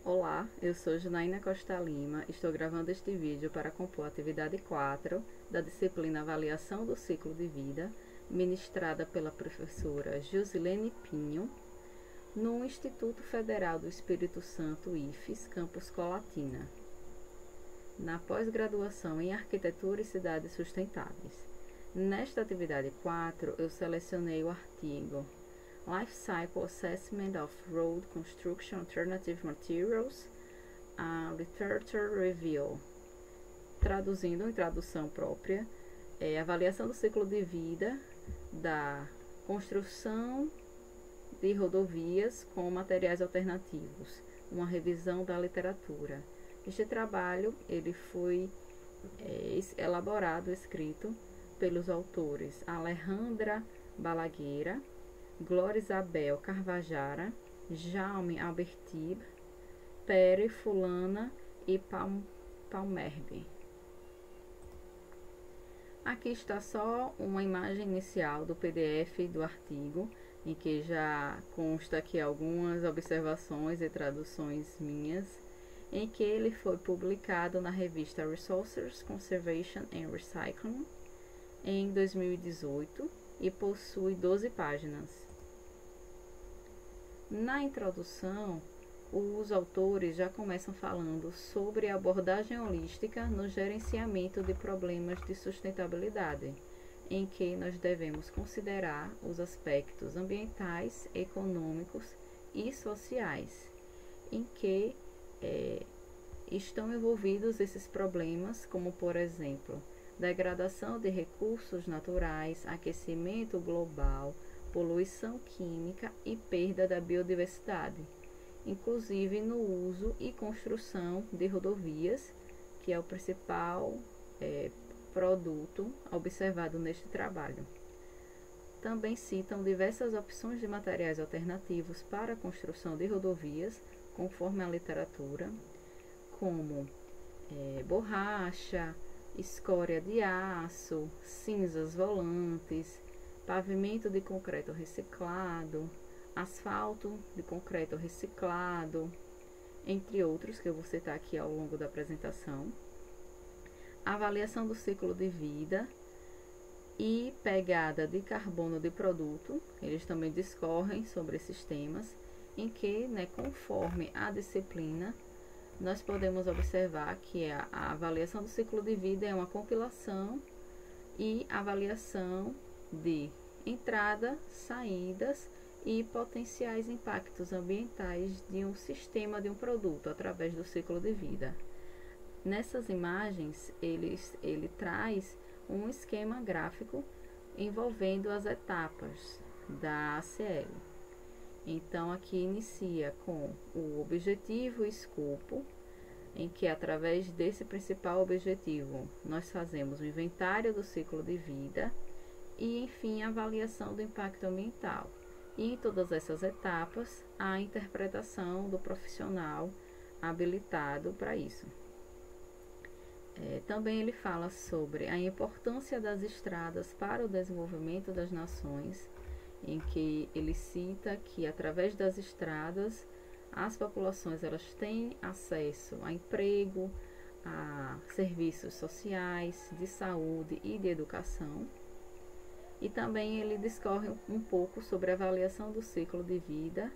Olá, eu sou Janaína Costa Lima, estou gravando este vídeo para compor a atividade 4 da disciplina Avaliação do Ciclo de Vida, ministrada pela professora Josilene Pinho, no Instituto Federal do Espírito Santo, IFES, Campus Colatina, na pós-graduação em Arquitetura e Cidades Sustentáveis. Nesta atividade 4, eu selecionei o artigo Life Cycle Assessment of Road Construction Alternative Materials, a Literature Review. Traduzindo em tradução própria, avaliação do ciclo de vida da construção de rodovias com materiais alternativos, uma revisão da literatura. Este trabalho ele foi escrito pelos autores Alejandra Balagueira, Glória Isabel Carvajara, Jaume Albertib, Pere Fulana e Palmerbe. Aqui está só uma imagem inicial do PDF do artigo, em que já consta aqui algumas observações e traduções minhas, em que ele foi publicado na revista Resources Conservation and Recycling em 2018 e possui 12 páginas. Na introdução, os autores já começam falando sobre a abordagem holística no gerenciamento de problemas de sustentabilidade, em que nós devemos considerar os aspectos ambientais, econômicos e sociais, em que estão envolvidos esses problemas, como por exemplo, degradação de recursos naturais, aquecimento global, poluição química e perda da biodiversidade, inclusive no uso e construção de rodovias, que é o principal produto observado neste trabalho. Também citam diversas opções de materiais alternativos para a construção de rodovias, conforme a literatura, como borracha, escória de aço, cinzas volantes, pavimento de concreto reciclado, asfalto de concreto reciclado, entre outros que eu vou citar aqui ao longo da apresentação. Avaliação do ciclo de vida e pegada de carbono de produto, eles também discorrem sobre esses temas, em que, conforme a disciplina, nós podemos observar que a avaliação do ciclo de vida é uma compilação e avaliação de entrada, saídas e potenciais impactos ambientais de um sistema de um produto através do ciclo de vida. Nessas imagens, ele traz um esquema gráfico envolvendo as etapas da ACL. Então, aqui inicia com o objetivo e escopo, em que, através desse principal objetivo, nós fazemos o inventário do ciclo de vida e, enfim, a avaliação do impacto ambiental. E em todas essas etapas, a interpretação do profissional habilitado para isso. Também ele fala sobre a importância das estradas para o desenvolvimento das nações, em que ele cita que, através das estradas, as populações elas têm acesso a emprego, a serviços sociais, de saúde e de educação. E também ele discorre um pouco sobre a avaliação do ciclo de vida,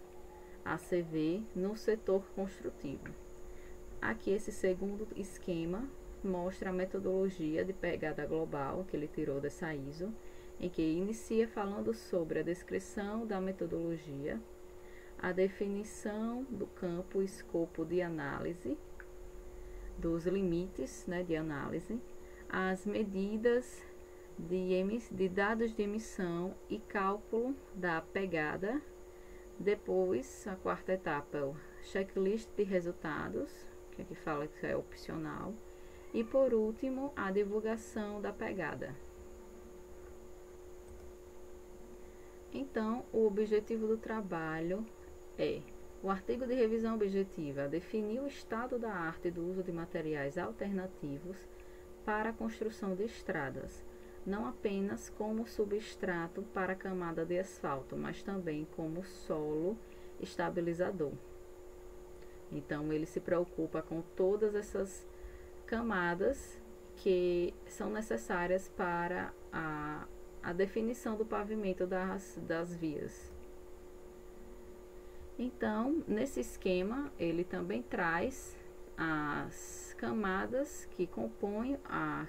ACV, no setor construtivo. Aqui esse segundo esquema mostra a metodologia de pegada global que ele tirou dessa ISO, em que inicia falando sobre a descrição da metodologia, a definição do campo e escopo de análise, dos limites de análise, as medidas de dados de emissão e cálculo da pegada. Depois, a quarta etapa é o checklist de resultados, que aqui fala que é opcional. E por último, a divulgação da pegada. Então, o objetivo do trabalho o artigo de revisão objetiva definir o estado da arte do uso de materiais alternativos para a construção de estradas, não apenas como substrato para a camada de asfalto, mas também como solo estabilizador. Então ele se preocupa com todas essas camadas que são necessárias para a definição do pavimento das vias. Então, nesse esquema, ele também traz as camadas que compõem a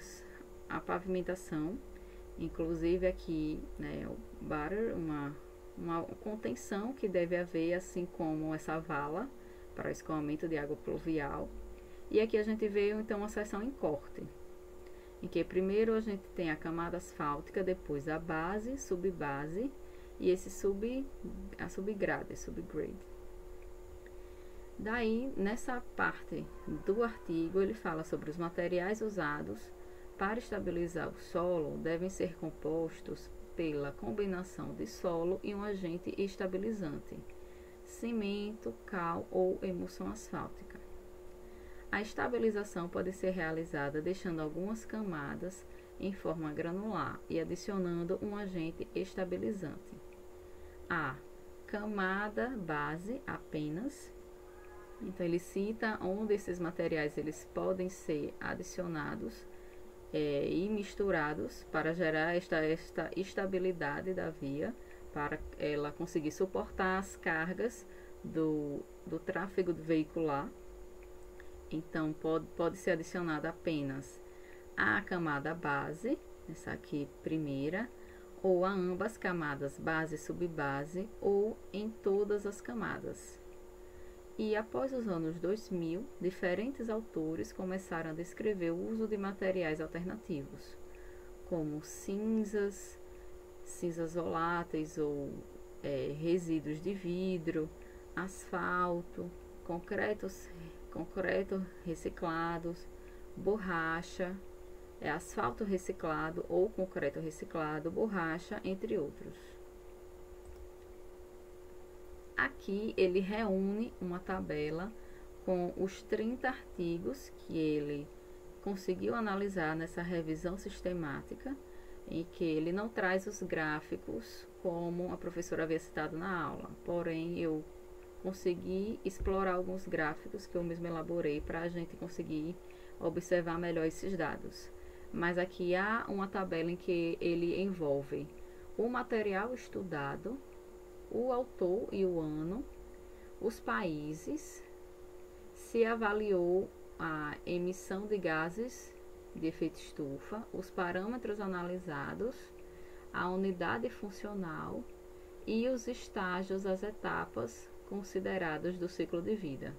pavimentação, inclusive aqui, né, o butter, uma contenção que deve haver, assim como essa vala para o escoamento de água pluvial. E aqui a gente vê então uma seção em corte, em que primeiro a gente tem a camada asfáltica, depois a base, subbase e esse subgrade. Daí, nessa parte do artigo, ele fala sobre os materiais usados para estabilizar o solo devem ser compostos pela combinação de solo e um agente estabilizante, cimento, cal ou emulsão asfáltica. A estabilização pode ser realizada deixando algumas camadas em forma granular e adicionando um agente estabilizante. A camada base apenas. Então ele cita onde esses materiais eles podem ser adicionados e misturados para gerar esta estabilidade da via, para ela conseguir suportar as cargas do tráfego veicular. Então pode ser adicionada apenas a camada base, essa aqui primeira, ou a ambas camadas, base e subbase, ou em todas as camadas. E após os anos 2000, diferentes autores começaram a descrever o uso de materiais alternativos, como cinzas voláteis ou resíduos de vidro, asfalto, concreto reciclados, borracha, asfalto reciclado ou concreto reciclado, borracha, entre outros. Aqui ele reúne uma tabela com os 30 artigos que ele conseguiu analisar nessa revisão sistemática, em que ele não traz os gráficos como a professora havia citado na aula, porém eu consegui explorar alguns gráficos que eu mesmo elaborei para a gente conseguir observar melhor esses dados. Mas aqui há uma tabela em que ele envolve o material estudado, o autor e o ano, os países, se avaliou a emissão de gases de efeito estufa, os parâmetros analisados, a unidade funcional e os estágios, as etapas consideradas do ciclo de vida.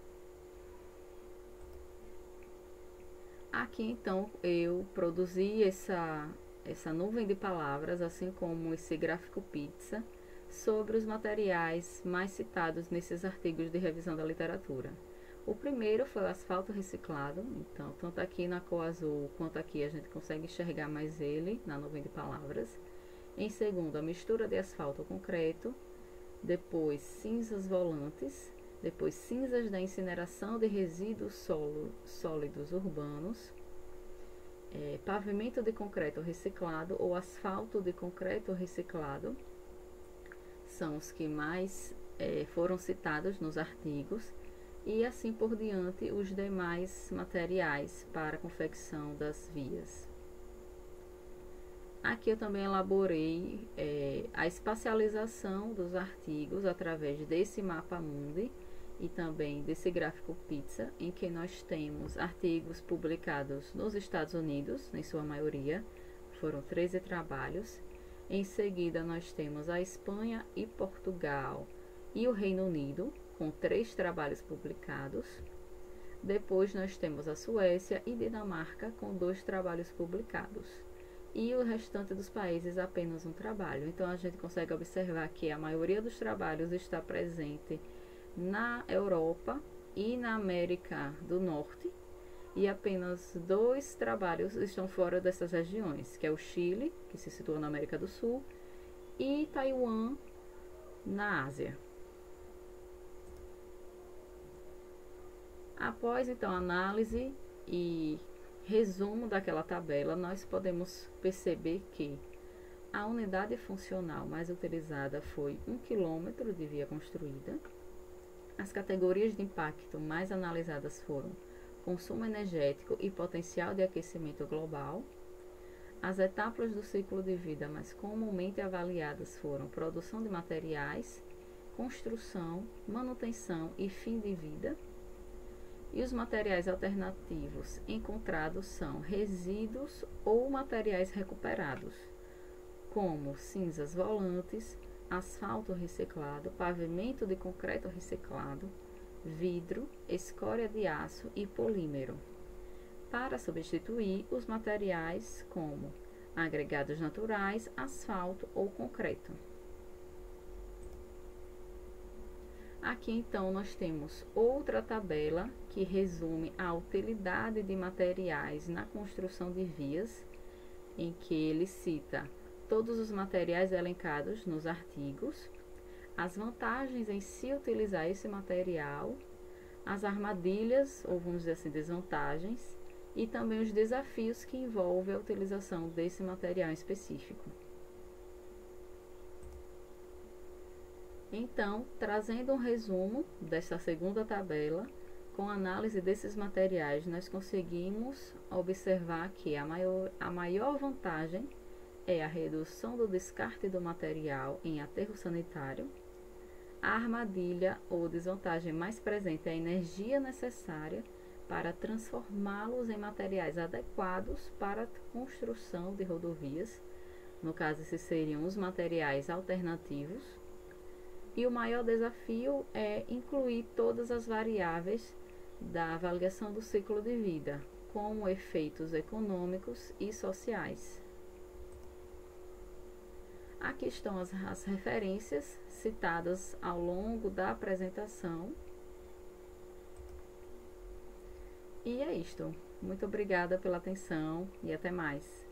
Aqui então eu produzi essa nuvem de palavras, assim como esse gráfico pizza, sobre os materiais mais citados nesses artigos de revisão da literatura. O primeiro foi o asfalto reciclado, então tanto aqui na cor azul quanto aqui a gente consegue enxergar mais ele na nuvem de palavras. Em segundo, a mistura de asfalto concreto, depois cinzas volantes, depois cinzas da incineração de resíduos sólidos urbanos, pavimento de concreto reciclado ou asfalto de concreto reciclado, são os que mais foram citados nos artigos, e assim por diante os demais materiais para a confecção das vias. Aqui eu também elaborei a espacialização dos artigos através desse mapa mundi e também desse gráfico pizza, em que nós temos artigos publicados nos Estados Unidos, em sua maioria, foram 13 trabalhos. Em seguida, nós temos a Espanha e Portugal e o Reino Unido, com 3 trabalhos publicados. Depois, nós temos a Suécia e Dinamarca, com 2 trabalhos publicados. E o restante dos países, apenas um trabalho. Então, a gente consegue observar que a maioria dos trabalhos está presente na Europa e na América do Norte, e apenas 2 trabalhos estão fora dessas regiões, que é o Chile, que se situa na América do Sul, e Taiwan, na Ásia. Após, então, análise e resumo daquela tabela, nós podemos perceber que a unidade funcional mais utilizada foi 1 km de via construída. As As categorias de impacto mais analisadas foram consumo energético e potencial de aquecimento global. As etapas do ciclo de vida mais comumente avaliadas foram produção de materiais, construção, manutenção e fim de vida. E os materiais alternativos encontrados são resíduos ou materiais recuperados, como cinzas volantes, asfalto reciclado, pavimento de concreto reciclado, vidro, escória de aço e polímero, para substituir os materiais como agregados naturais, asfalto ou concreto. Aqui então nós temos outra tabela que resume a utilidade de materiais na construção de vias, em que ele cita todos os materiais elencados nos artigos, as vantagens em se utilizar esse material, as armadilhas, ou vamos dizer assim, desvantagens, e também os desafios que envolvem a utilização desse material específico. Então, trazendo um resumo dessa segunda tabela, com análise desses materiais, nós conseguimos observar que a maior vantagem é a redução do descarte do material em aterro sanitário. A armadilha ou desvantagem mais presente é a energia necessária para transformá-los em materiais adequados para a construção de rodovias. No caso, esses seriam os materiais alternativos. E o maior desafio é incluir todas as variáveis da avaliação do ciclo de vida, como efeitos econômicos e sociais. Aqui estão as referências citadas ao longo da apresentação. E é isto. Muito obrigada pela atenção e até mais.